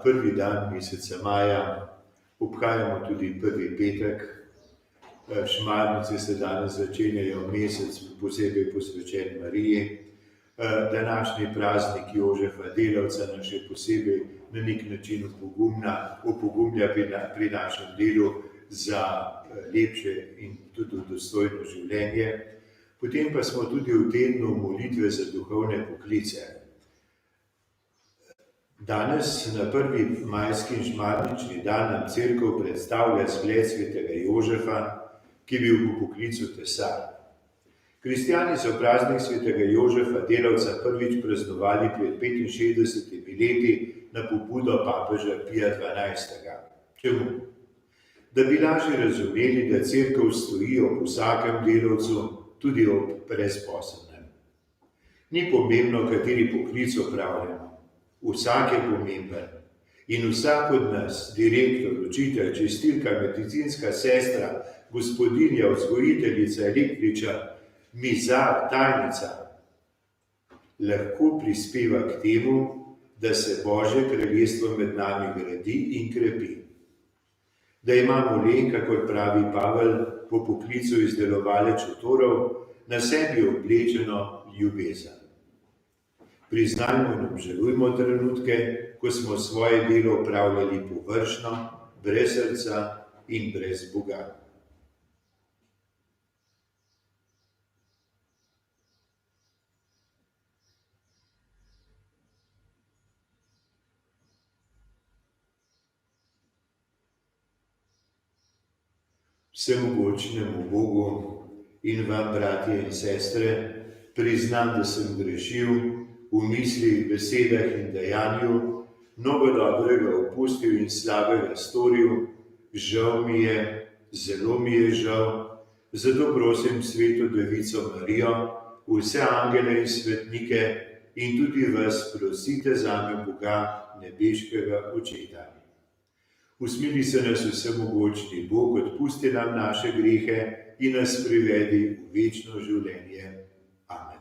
prvi dan meseca maja, obhajamo tudi prvi petek. Šmarnice se danes začenjajo mesec posebej posvečen Mariji. Današnji praznik Jožefa Delavca nas še posebej na nek način opogumlja pri našem delu za lepše in tudi dostojno življenje. Potem pa smo tudi v tednu molitve za duhovne poklice. Danes na prvi majski in šmarnični dan nam cerkev predstavlja zgled svetega Jožefa, ki je bil po poklicu tesar. Kristjani so praznik svetega Jožefa Delavca prvič praznovali pred 65 leti na pobudo papeža Pija XII. Čemu? Da bi lažje razumeli, da cerkev stoji ob vsakem delavcu, tudi ob brezposelnem. Ni pomembno, kateri poklic opravljamo. Vsak je pomemben. In vsak od nas, direktor, učitelj, čistilka, medicinska sestra, gospodinja, vzgojiteljica, električar, mizar, tajnica, lahko prispeva k temu, da se Božje kraljestvo med nami gradi in krepi. Da imamo le, kakor pravi Pavel, po poklicu izdelovale čotorov, na sebi oblečeno ljubezen. Priznajmo in obžalujmo trenutke, ko smo svoje delo opravljali površno, brez srca in brez Boga. Vsemogočnemu Bogu in vam, bratje in sestre, priznam, da sem grešil v mislih, besedah in dejanju, mnogo dobrega opustil in slabega storil. Žal mi je, zelo mi je žal, zato prosim Sveto Devico Marijo, vse angele in svetnike in tudi vas prosite zame Boga, nebeškega Očeta. Usmili se nas vsemogočni Bog, odpusti nam naše grehe in nas privedi v večno življenje. Amen.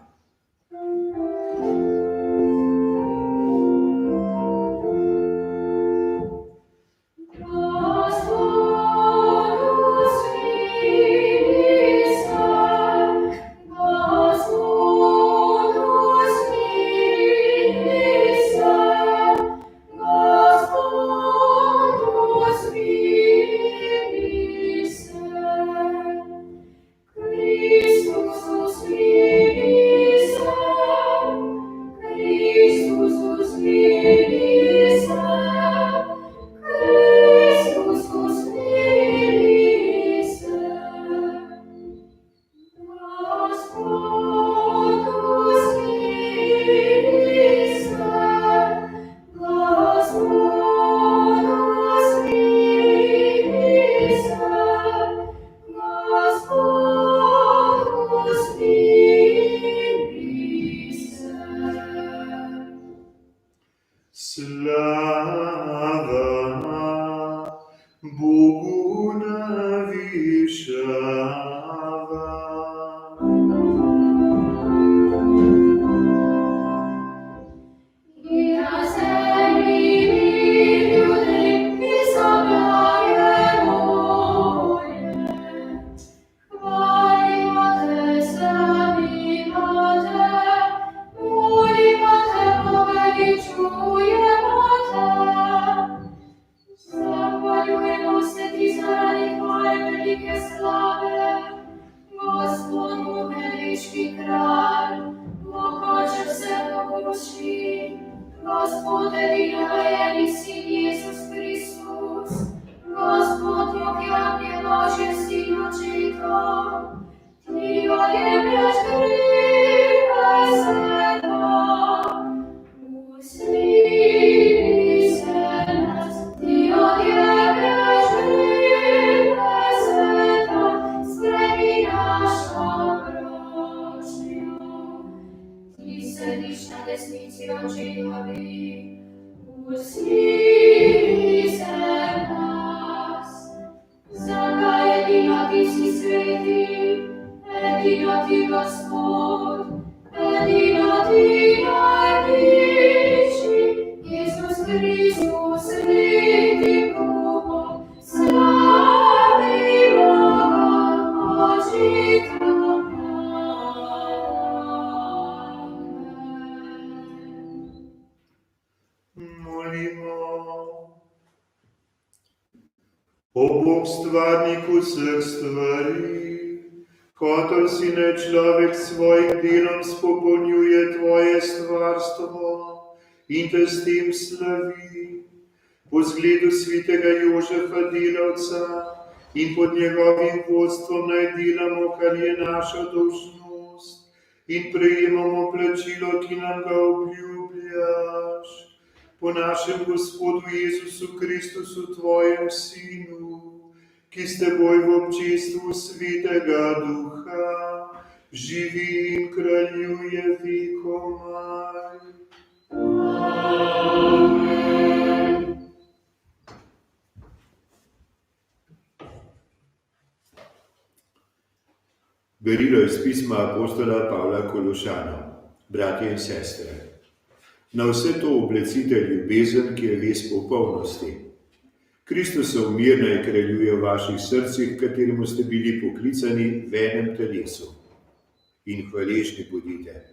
Edinati Gospod, edinati najbližji, Jezus Kristus. O Bog, stvarnik vseh stvari, hotel si naj človek s svojim delom spopolnjuje tvoje stvarstvo in te s tem slavi. Po zgledu svetega Jožefa delavca in pod njegovim vodstvom naj delamo, kar je naša dolžnost, in prejemamo plačilo, ki nam ga obljubljaš. Po našem Gospodu Jezusu Kristusu, tvojem Sinu, ki s teboj v občestvu Svetega Duha živi in kraljuje vekomaj. Berilo iz pisma apostola Pavla Kološanom. Bratje in sestre, na vse to oblecite ljubezen, ki je vez popolnosti. Kristusov mir naj kraljuje v vaših srcih, kateremu ste bili poklicani v enem telesu. In hvaležni bodite.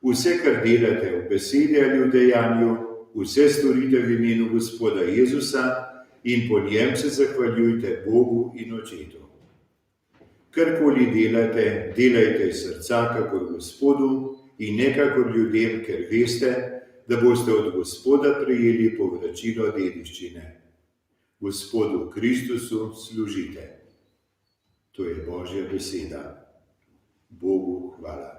Vse, kar delate v besedi ali v dejanju, vse storite v imenu Gospoda Jezusa in po njem se zahvaljujte Bogu in Očetu. Karkoli delate, delajte iz srca kakor Gospodu in ne kakor ljudem, ker veste, da boste od Gospoda prejeli povračilo dediščine. Gospodu Kristusu služite. To je Božja beseda. Bogu hvala.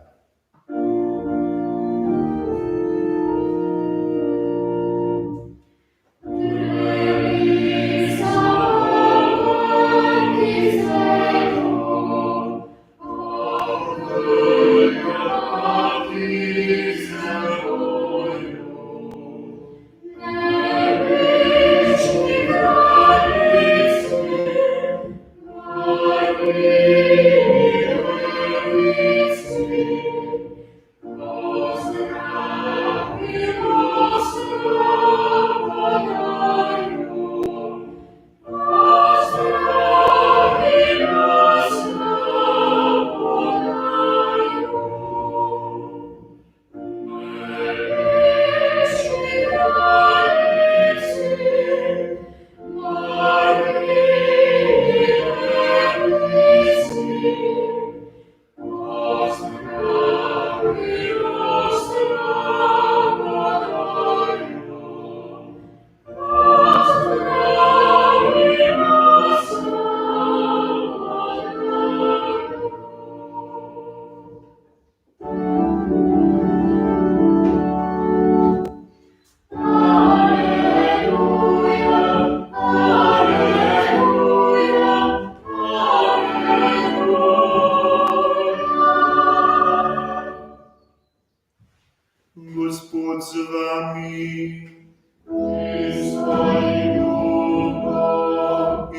Gospod z vami.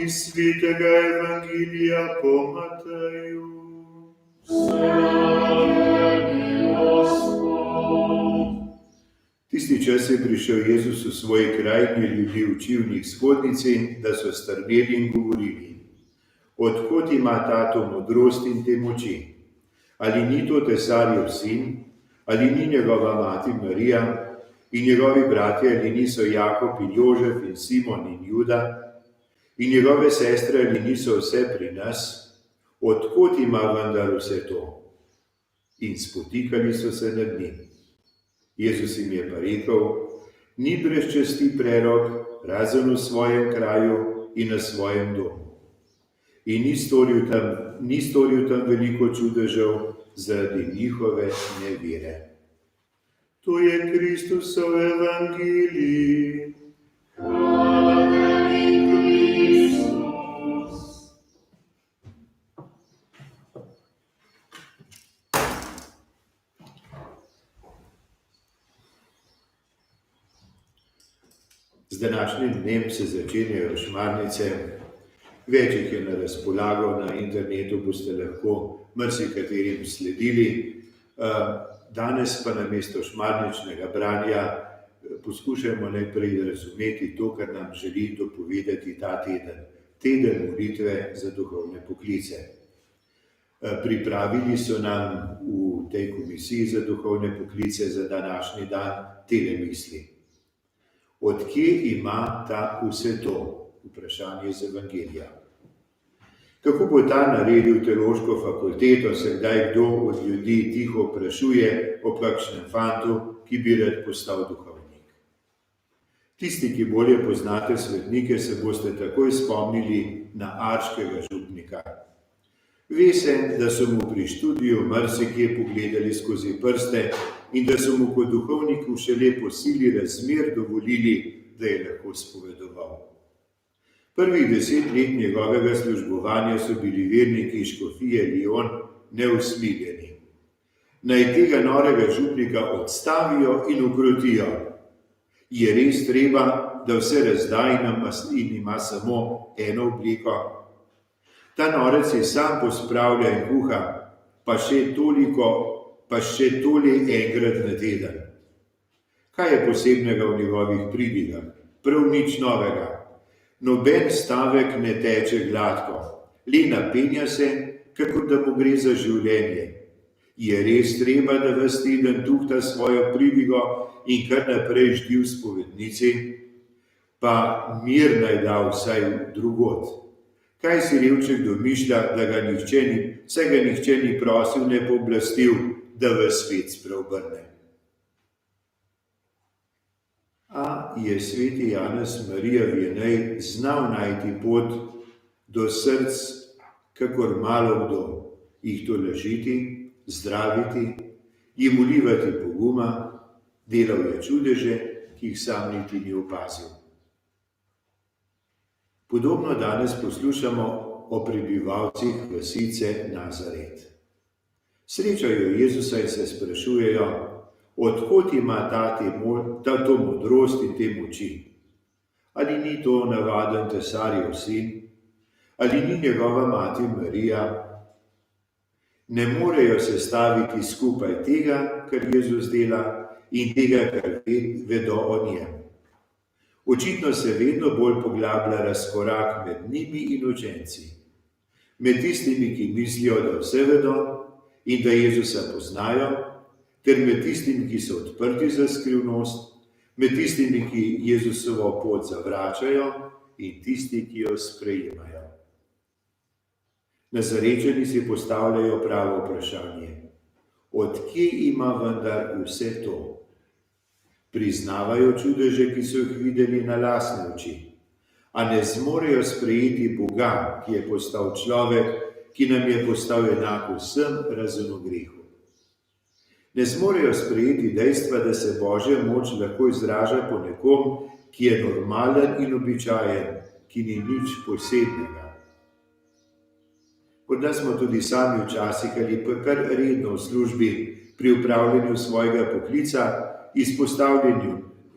Iz svetega evangelija po Mateju. Tisti čas je prišel Jezus v svoj kraj in je ljudi učil v njih shodnici, da so strmeli in govorili: Odkot ima tato modrost in te moči? Ali ni to tesarjev sin? Ali ni njegova mati Marija in njegovi bratje, ali niso Jakob in Jožef in Simon in Juda in njegove sestre, ali niso vse pri nas? Odkot ima vendar vse to? In spotikali so se nad njim. Jezus jim je pa rekel: Ni brez časti prerok, razen v svojem kraju in na svojem domu. In ni storil tam veliko čudežev zaradi njihove nevere. To je Kristusov evangelij. Hvala tebi, Kristus. Z današnjim dnem se začenjajo Šmarnice. Več jih je na razpolago, na internetu boste lahko marsikaterim sledili. Danes pa namesto šmarničnega branja poskušajmo najprej razumeti to, kar nam želi dopovedati ta teden. Teden molitve za duhovne poklice. Pripravili so nam v tej komisiji za duhovne poklice za današnji dan tele misli. Od kje ima ta vse to? Vprašanje iz Evangelija. Kako bo ta naredil teološko fakulteto, se kdaj kdo od ljudi tiho vprašuje o kakšnem fantu, ki bi rad postal duhovnik. Tisti, ki bolje poznate svetnike, se boste takoj spomnili na arškega župnika. Ve se, da so mu pri študiju marsikje pogledali skozi prste in da so mu kot duhovniku šele po sili razmer dovolili, da je lahko spovedoval. Prvih 10 let njegovega službovanja so bili verniki škofije Lion neusmiljeni. Naj tega norega župnika odstavijo in ukrotijo. Je res treba, da vse razda in ima samo eno obleko? Ta norec je sam pospravlja in kuha, pa še toli enkrat na teden. Kaj je posebnega v njegovih pridigah? Prav nič novega. Noben stavek ne teče gladko, le napenja se, kakor da mu gre za življenje. Je res treba, da ves teden tuhta svojo pridigo in kar naprej ždi v spovednici? Pa mir naj da vsaj drugod. Kaj si revček domišlja, da ga nihče ni prosil, ne pooblastil, da v svet spreobrne? A je sveti Janez Marija Vianney znal najti pot do src, kakor malo kdo, jih tolažiti, zdraviti, jim vlivati poguma, delal je čudeže, ki jih sam niti ni opazil. Podobno danes poslušamo o prebivalcih vasice Nazaret. Srečajo Jezusa in se sprašujejo, od kod ima to modrost in te moči? Ali ni to navaden tesarjev sin? Ali ni njegova mati Marija? Ne morejo sestaviti skupaj tega, kar Jezus dela, in tega, kar vedo o njem. Očitno se vedno bolj poglablja razkorak med njimi in učenci. Med tistimi, ki mislijo, da vse vedo in da Jezusa poznajo, ter med tistimi, ki so odprti za skrivnost, med tistimi, ki Jezusovo pot zavračajo in tisti, ki jo sprejemajo. Nazarečani si postavljajo pravo vprašanje. Od kje ima vendar vse to? Priznavajo čudeže, ki so jih videli na lastne oči, a ne zmorejo sprejeti Boga, ki je postal človek, ki nam je postal enak vsem razen v grehu. Ne zmorejo sprejeti dejstva, da se Božja moč lahko izraža po nekom, ki je normalen in običajen, ki ni nič posebnega. Morda smo tudi sami včasih ali pa kar redno v službi pri upravljanju svojega poklica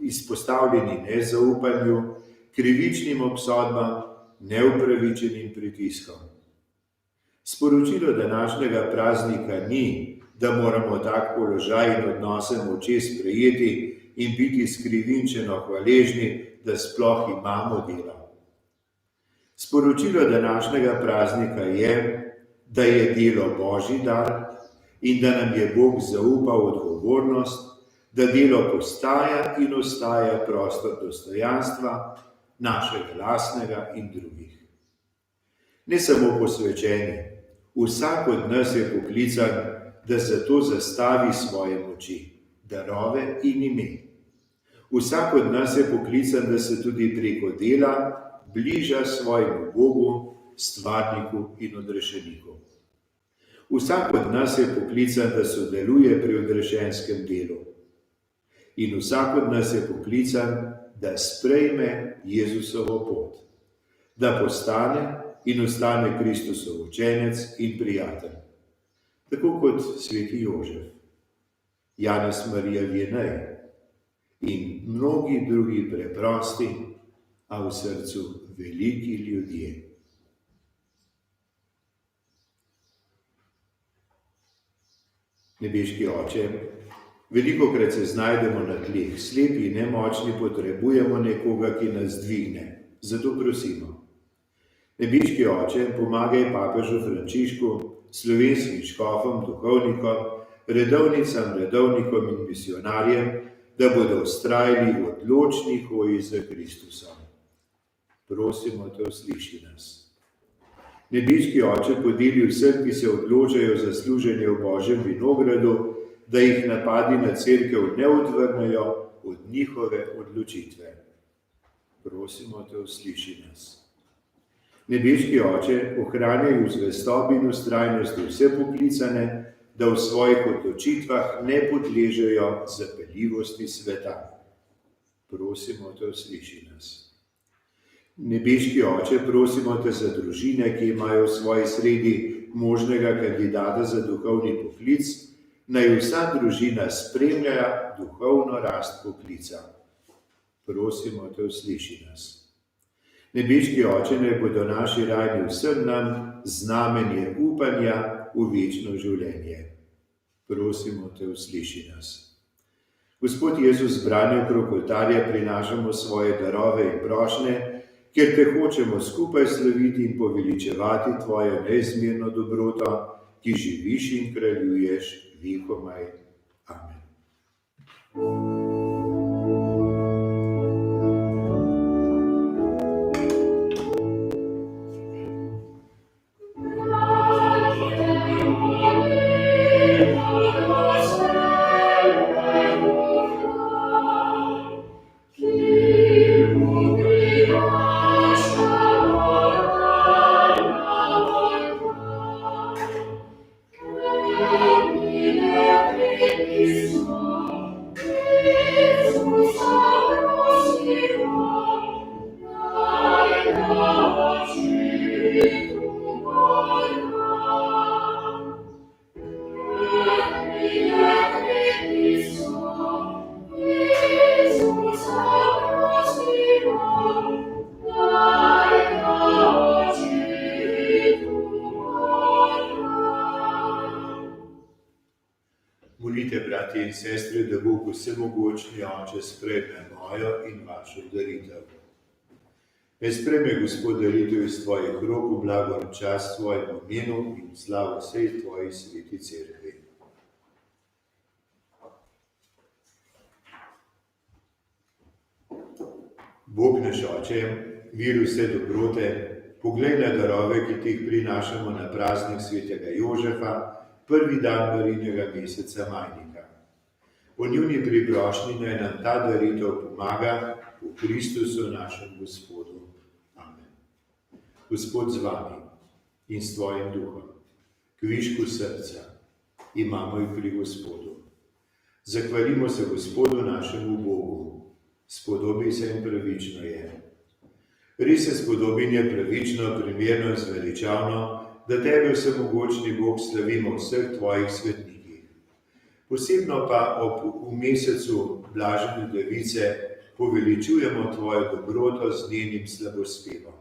izpostavljeni nezaupanju, krivičnim obsodbam, neupravičenim pritiskom. Sporočilo današnjega praznika ni, da moramo tak položaj in odnose moči sprejeti in biti skrivinčeno hvaležni, da sploh imamo delo. Sporočilo današnjega praznika je, da je delo Božji dar in da nam je Bog zaupal odgovornost, da delo postaja in ostaja prostor dostojanstva, našega lastnega in drugih. Ne samo posvečeni, vsak od nas je poklican, da zato zastavi svoje moči, darove in ime. Vsak od nas je poklican, da se tudi preko dela bliža svojemu Bogu, stvarniku in odrešeniku. Vsak od nas je poklican, da sodeluje pri odrešenskem delu. In vsak od nas je poklican, da sprejme Jezusovo pot, da postane in ostane Kristusov učenec in prijatelj. Tako kot sveti Jožef, Janez Marija Vianney in mnogi drugi preprosti, a v srcu veliki ljudje. Nebeški Oče, velikokrat se znajdemo na tleh, slepi in nemočni, potrebujemo nekoga, ki nas dvigne. Zato prosimo. Nebeški Oče, pomagaj papežu Frančišku, slovenskim škofom, duhovnikom, redovnikom in misionarjem, da bodo vztrajali v odločni hoji za Kristusom. prosimo te, usliši nas. Nebeški Oče, podeli vsem, ki se odločajo za služenje v Božjem vinogradu, da jih napadi na cerkev ne odvrnejo od njihove odločitve. Prosimo te, usliši nas. Nebeški Oče, ohranjaj v zvestobi in vztrajnosti vse poklicane, da v svojih odločitvah ne podležejo zapeljivosti sveta. Prosimo te, usliši nas. Nebeški Oče, prosimo te za družine, ki imajo v svoji sredi možnega kandidata za duhovni poklic, naj vsa družina spremlja duhovno rast poklica. Prosimo te, usliši nas. Nebeški Oče, naj bodo naši rajni vsem nam znamenje upanja v večno življenje. Prosimo te, usliši nas. Gospod Jezus, zbrani okrog oltarja prinašamo svoje darove in prošnje, ker te hočemo skupaj slaviti in poveličevati tvojo neizmerno dobroto, ki živiš in kraljuješ vekomaj. Amen. Molite, bratje in sestre, da Bog vsemogočni Oče sprejme mojo in vašo daritev. Naj sprejme Gospod daritev iz tvojih rok v blago in čast tvojemu imenu in slavo vsej tvoji sveti cerkvi. Bog naš Oče, vir vse dobrote, poglej na darove, ki ti jih prinašamo na praznik svetega Jožefa, prvi dan Marijinega meseca Majnika. Po njuni priprošnji naj nam ta daritev pomaga v Kristusu našem Gospodu. Amen. Gospod z vami in s tvojim duhom, kvišku srca, imamo jih pri Gospodu. Zahvalimo se Gospodu našemu Bogu, spodobi se in pravično je. Res se spodobi in je pravično, primerno in zveličavno, da tebe vsemogočni Bog slavimo v vseh tvojih svetnikih. Posebno pa v mesecu Blažene Device poveličujemo tvojo dobroto z njenim slabospevom.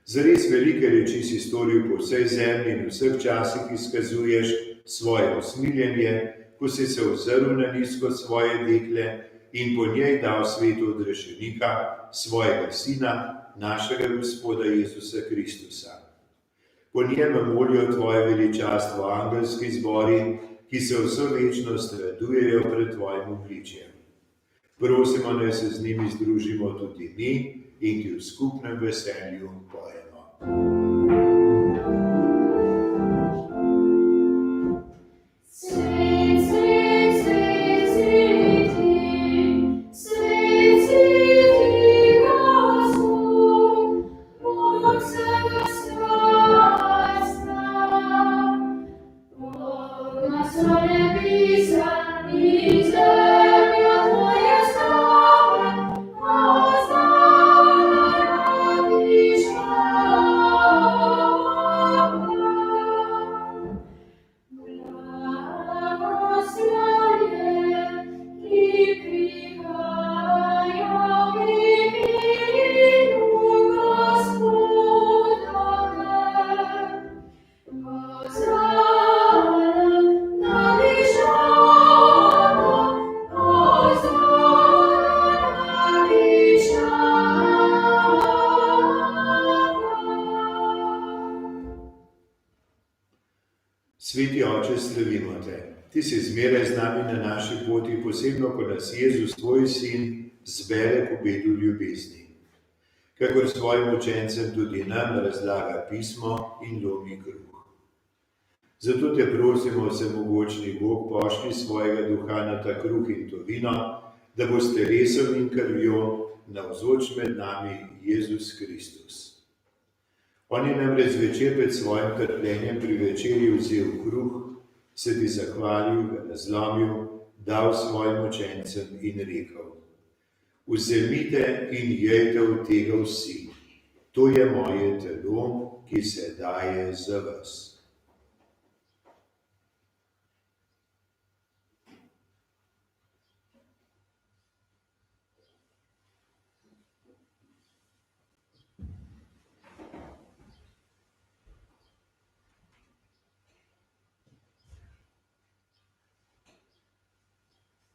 Zares velike reči si storil po vsej zemlji in v vseh časih izkazuješ svoje usmiljenje, ko si se ozrl na nizko svoje dekle in po njej dal svetu odrešenika, svojega Sina, našega Gospoda Jezusa Kristusa. Po njem molijo tvoje veličastvo angelski zbori, ki se vso večnost radujejo pred tvojim obličjem. Prosimo, naj se z njimi združimo tudi mi in ti v skupnem veselju pojemo. Sveti Oče, slavimo te. Ti si zmeraj z nami na naši poti, posebno, ko nas Jezus, tvoj Sin, zbere po bedu ljubezni. kakor svojim učencem tudi nam razlaga pismo in lomi kruh. Zato te prosimo, vsemogočni Bog, pošlji svojega duha na ta kruh in to vino, da bo s telesom in krvjo navzoč med nami Jezus Kristus. On je namreč zvečer pred svojim trpljenjem pri večerji vzel kruh, se ti zahvalil, ga razlomil, dal svojim učencem in rekel: Vzemite in jejte od tega vsi, to je moje telo, ki se daje za vas.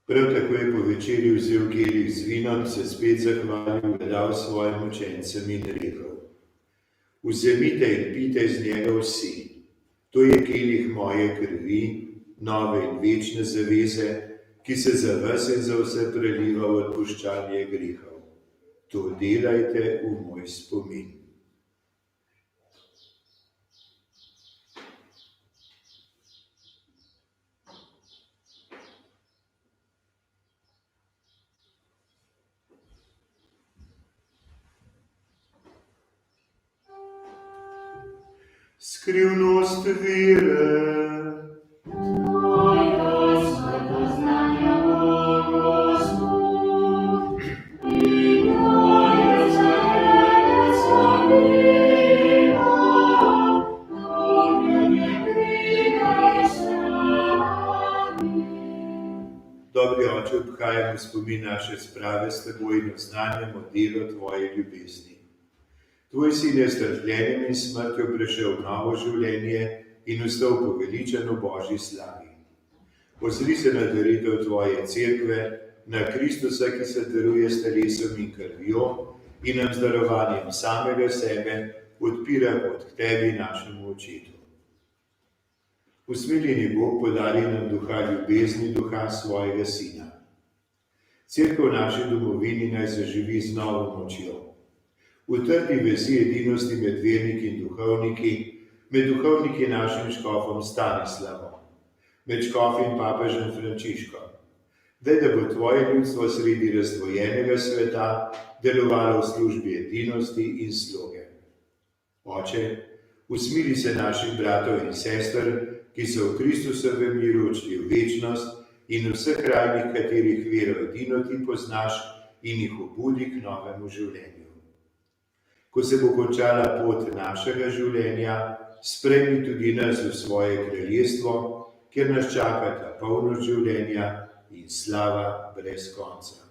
Prav tako je po večerji vzel kelih z vinom, se spet zahvalil, ga dal svojim učencem in rekel: Vzemite in pite iz njega vsi, to je kelih moje krvi, nove in večne zaveze, ki se za vas in za vse preliva v odpuščanje grehov. To delajte v moj spomin. Skrivnost vere. Dobri Oče, obhajamo spomin naše sprave s teboj in oznanjamo delo tvoje ljubezni. Tvoj sin je s trpljenjem in smrtjo prešel novo življenje in vstal poveličan v Božji slavi. Ozri se na daritev tvoje cerkve, na Kristusa, ki se daruje s telesom in krvjo in nam z darovanjem samega sebe odpira pot k tebi, našemu Očetu. Usmiljeni Bog, podari nam duha ljubezni, duha svojega Sina. Cerkev v naši domovini naj zaživi z novo močjo. V trdi vezi edinosti med verniki in duhovniki, med duhovniki našim škofom Stanislavom, med škofi in papežem Frančiškom. Daj, da bo tvoje ljudstvo sredi razdvojenega sveta delovalo v službi edinosti in sloge. Oče, usmili se naših bratov in sester, ki so v Kristusovem miru odšli v večnost in v vseh krajih, katerih vero edino ti poznaš, in jih obudi k novemu življenju. Ko se bo končala pot našega življenja, sprejmi tudi nas v svoje kraljestvo, kjer nas čakata polnost življenja in slava brez konca.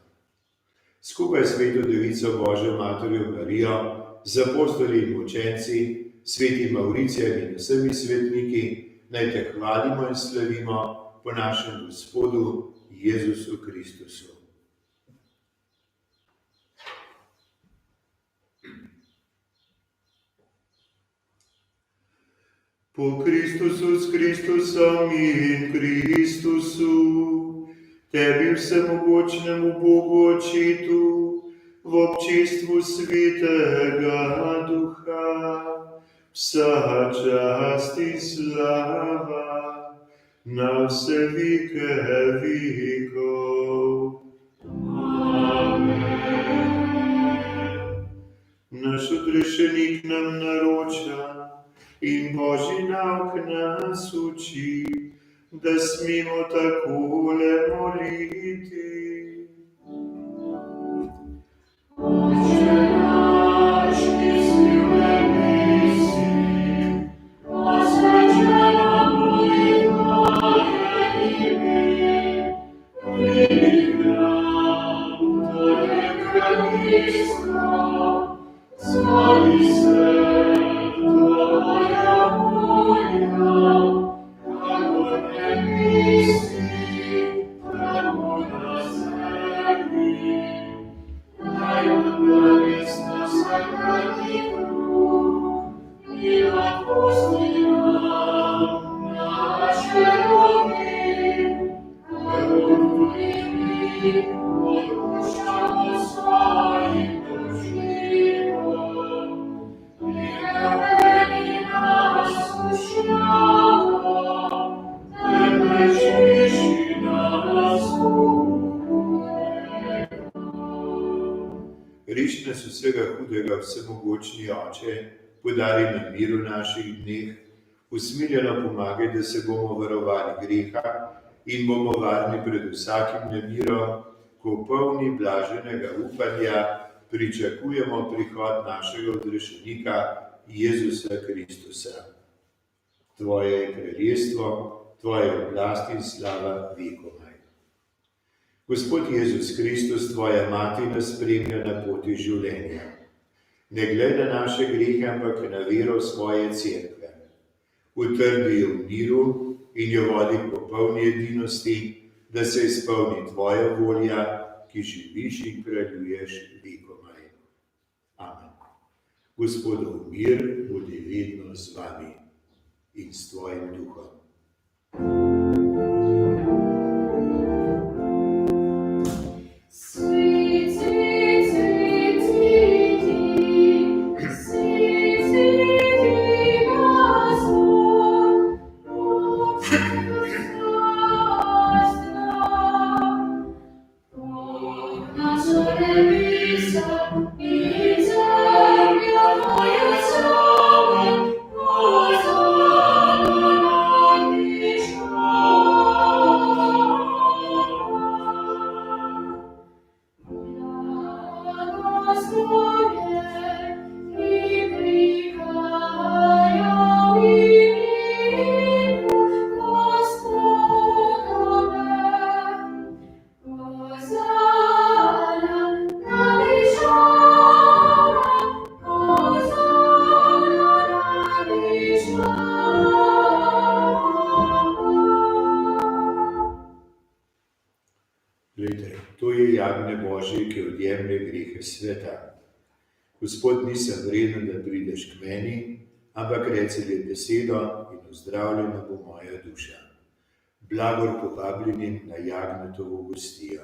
Skupaj s sveto Devico Božjo Materjo Marijo, z apostoli in mučenci, svetim Mavricijem in vsemi svetniki, naj te hvalimo in slavimo po našem Gospodu Jezusu Kristusu. Po Kristusu, s Kristusom in Kristusu, tebi vsemogočnemu Bogu Očetu, v občestvu Svetega Duha, vsa čast in slava na vse veke vekov. Amen. Naš odrešenik nam naroča in Božji nauk nas uči, da smemo takole moliti. Oče naš, ki si v nebesih, posvečeno bodi tvoje ime, pridi k nam tvoje kraljestvo, zgodi se tvoja volja, kako v nebesih, tako na zemlji. Daj nam danes naš vsakdanji kruh in odpusti nam naše dolge, kako tudi mi odpuščamo svojim dolžnikom. Riš nas vsega hudega, vsemogočni Oče, podari nam mir v naših dneh, usmiljeno pomagaj, da se bomo varovali greha in bomo varni pred vsakim nemirom, ko polni blaženega upanja pričakujemo prihod našega odrešenika Jezusa Kristusa. Tvoje je kraljestvo, tvoja oblast in slava vekomaj. Gospod Jezus Kristus, tvoja mati nas spremlja na poti življenja. Ne glej na naše grehe, ampak na vero svoje cerkve. Utrdi jo v miru in jo vodi po polni edinosti, da se izpolni tvoja volja, ki živiš in kraljuješ vekomaj. Amen. Gospodov mir bodi vedno z vami in s tvojim duhom. Glejte, to je jagnje Božje, ki odjemlje grehe sveta. Gospod, nisem vreden, da prideš k meni, ampak reci le besedo in ozdravljena bo moja duša. Blagor povabljenim na jagnjetovo gostijo.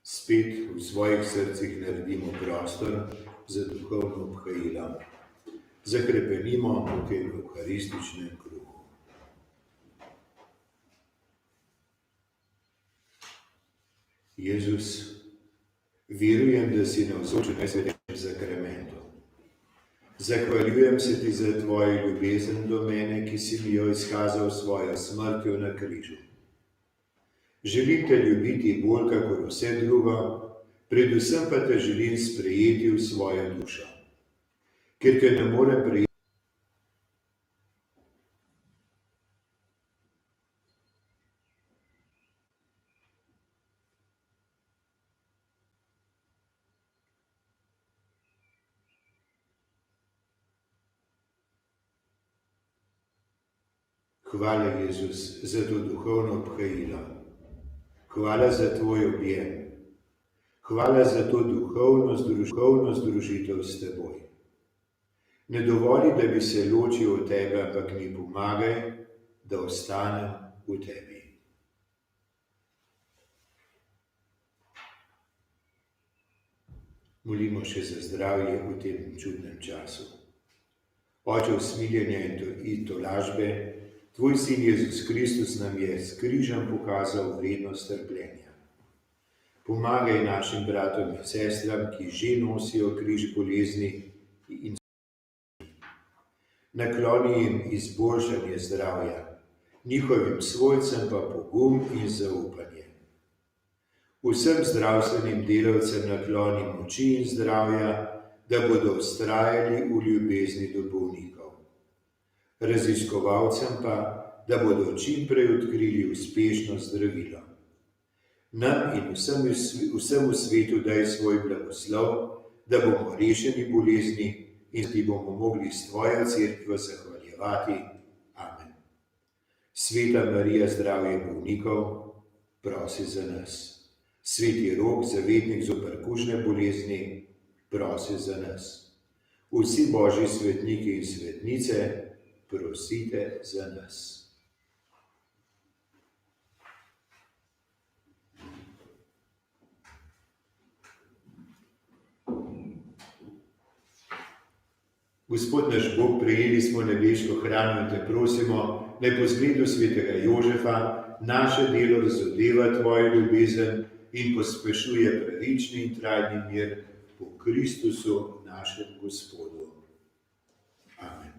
Spet v svojih srcih naredimo prostor za duhovno obhajilo. Zakrepenimo v tem evharističnem kruhu. Jezus, verujem, da si navzoč v najsvetejšem sakramentu. Zahvaljujem se ti za tvojo ljubezen do mene, ki si mi jo izkazal s svojo smrtjo na križu. Želim te ljubiti bolj kakor vse drugo, predvsem pa te želim sprejeti v svojo dušo. Ker te ne morem prejeti. Hvala, Jezus, za to duhovno obhajilo. Hvala za tvoj objem. Hvala za to duhovno združitev s teboj. Ne dovoli, da bi se ločil od tebe, ampak mi pomagaj, da ostanem v tebi. Molimo še za zdravje v tem čudnem času. Oče usmiljenja in tolažbe, tvoj sin Jezus Kristus nam je s križem pokazal vrednost trpljenja. Pomagaj našim bratom in sestram, ki že nosijo križ bolezni in nakloni jim izboljšanje zdravja, njihovim svojcem pa pogum in zaupanje. Vsem zdravstvenim delavcem nakloni moči in zdravja, da bodo vztrajali v ljubezni do bolnikov. Raziskovalcem pa, da bodo čim prej odkrili uspešno zdravilo. Nam in vsemu svetu daj svoj blagoslov, da bomo rešeni bolezni in ti bomo mogli s tvojo cerkvijo zahvaljevati. Amen. Sveta Marija, zdravje bolnikov, prosi za nas. Sveti Rok, zavetnik zoper kužne bolezni, prosi za nas. Vsi božji svetniki in svetnice, prosite za nas. Gospod naš Bog, prejeli smo nebeško hrano in te prosimo, naj po zgledu svetega Jožefa naše delo razodeva tvojo ljubezen in pospešuje pravični in trajni mir po Kristusu našem Gospodu. Amen.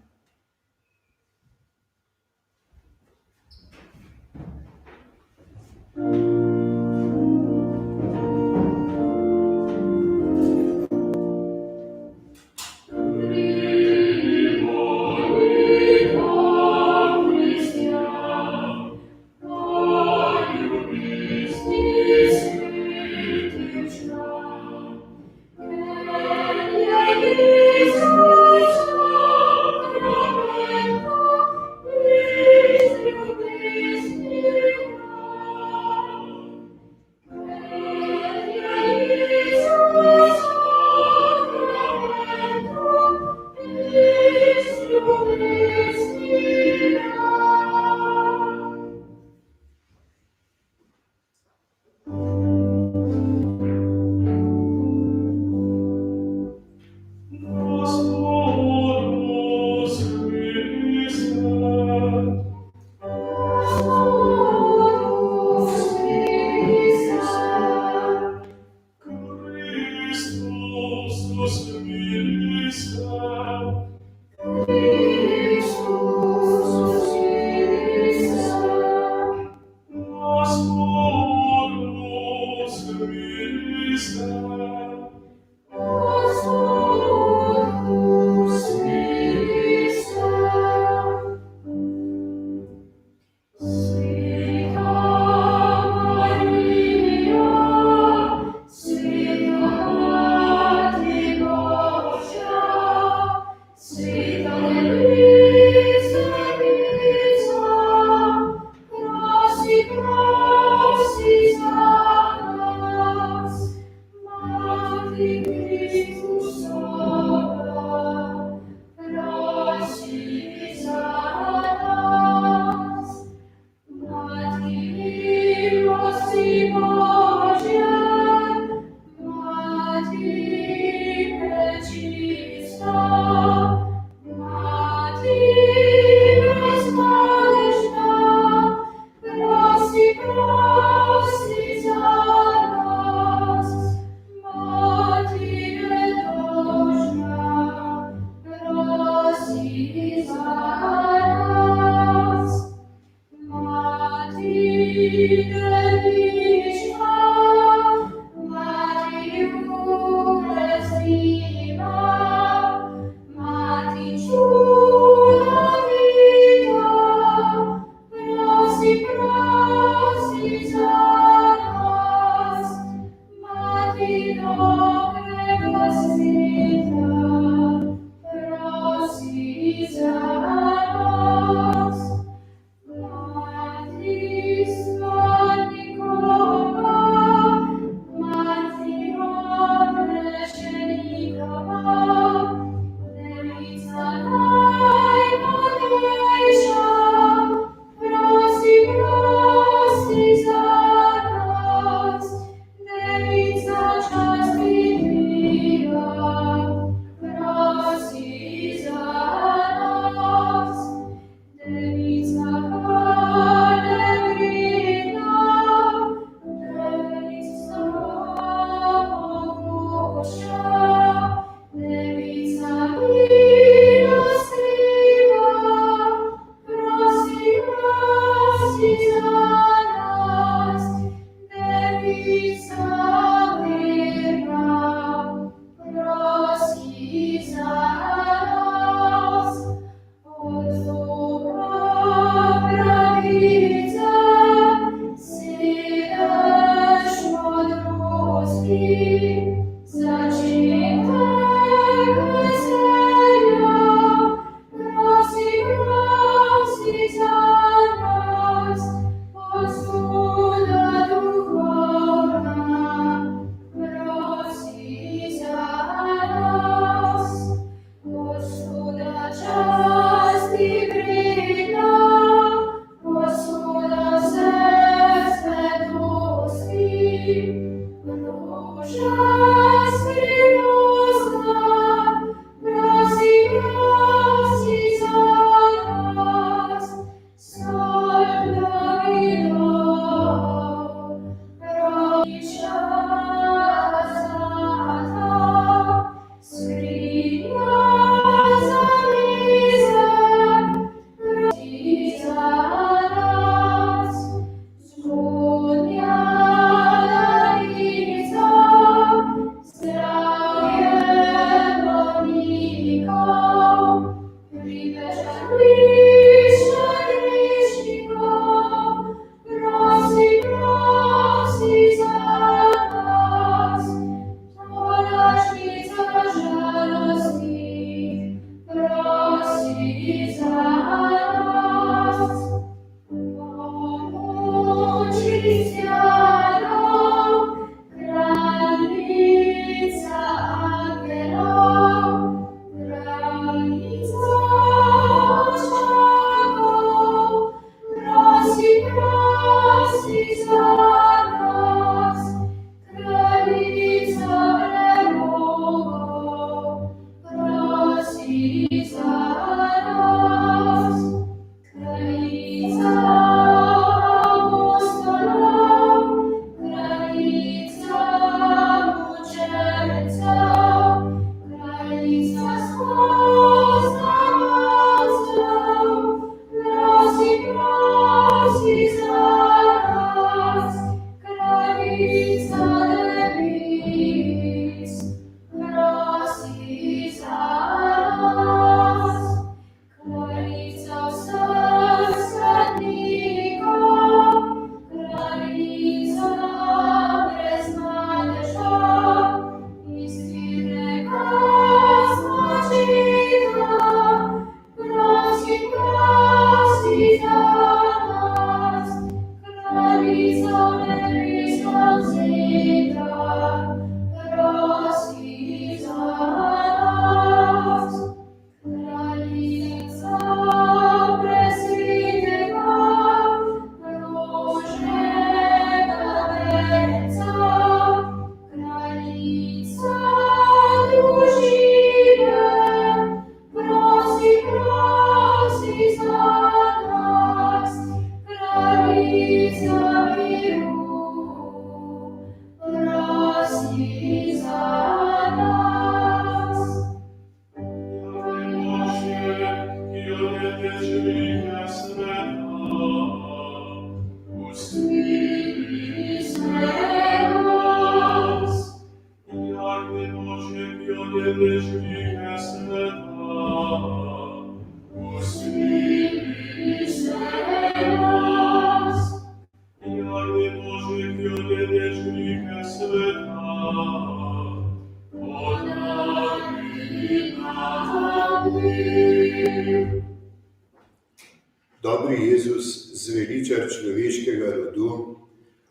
Dobri Jezus, zveličar človeškega rodu,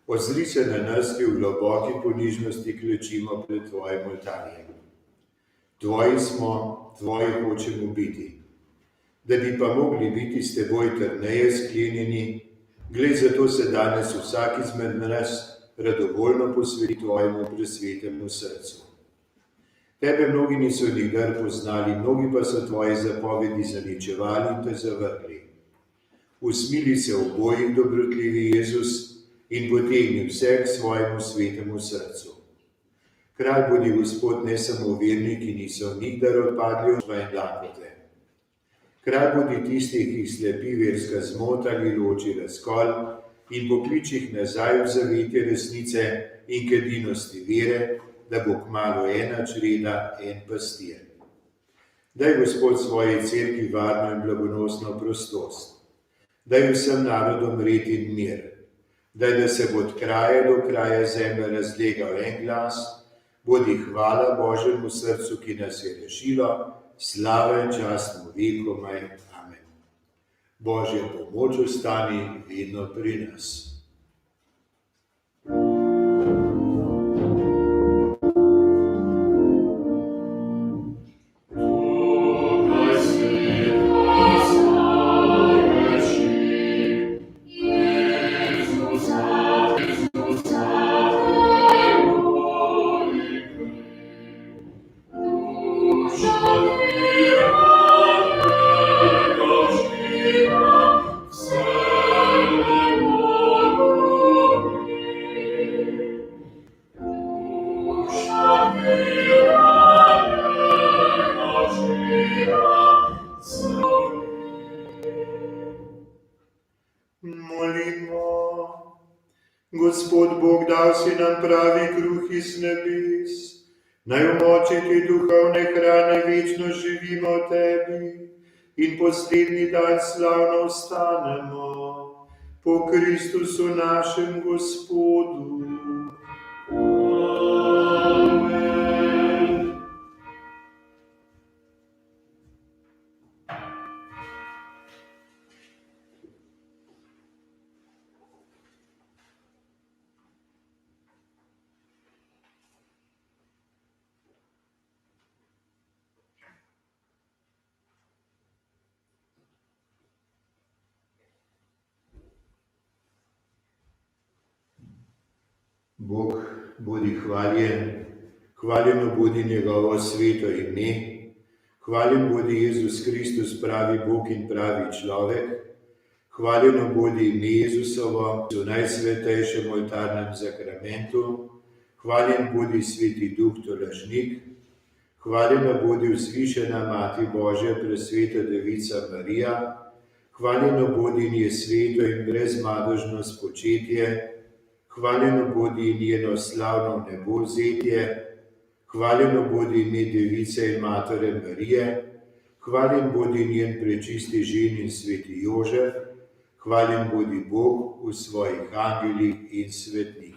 ozri se na nas, ki v globoki ponižnosti klečimo pred tvojim oltarjem. Tvoji smo, tvoji hočemo biti. Da bi pa mogli biti s teboj trdneje sklenjeni, glej, zato se danes vsak izmed nas radovoljno posveti tvojemu presvetemu srcu. Tebe mnogi niso nikdar poznali, mnogi pa so tvoje zapovedi zaničevali in te zavrgli. Usmili se obojih, dobrotljivi Jezus, in potegni vse k svojemu svetemu srcu. Kralj bodi Gospod, ne samo verni, ki niso nikdar odpadli od tvoje lakote. Kralj bodi tisti, ki slepi verska zmota ali loči razkol in pokliči jih nazaj v zavetje resnice, in k edinosti vere, da bo kmalu ena čreda, en pastir. Daj, Gospod, svoji cerkvi varno in blagonosno prostost. Daj vsem narodom red in mir. Daj, da se bo od kraja do kraja zemlje razlegal en glas, bodi hvala Božjemu srcu, ki nas je rešilo, slava in čast mu vekomaj. Amen. Božja pomoč ostani vedno pri nas. Molimo. Gospod Bog, dal si nam pravi kruh iz nebes, naj v moči te duhovne hrane večno živimo v tebi in poslednji dan slavno vstanemo po Kristusu našem Gospodu. Amen. Bog bodi hvaljen, hvaljeno bodi njegovo sveto ime, hvaljen bodi Jezus Kristus, pravi Bog in pravi človek, hvaljeno bodi ime Jezusovo v najsvetejšem oltarnem zakramentu, hvaljen bodi Sveti Duh tolažnik, hvaljena bodi vzvišena Mati Božja, presveta Devica Marija, hvaljeno bodi nje sveto in brezmadežno spočetje, hvaljeno bodi njeno slavno nebo vzetje, hvaljeno bodi ime Device in Matere Marije, hvaljen bodi njen prečisti žen in sveti Jožef, hvaljen bodi Bog v svojih angelih in svetnikih.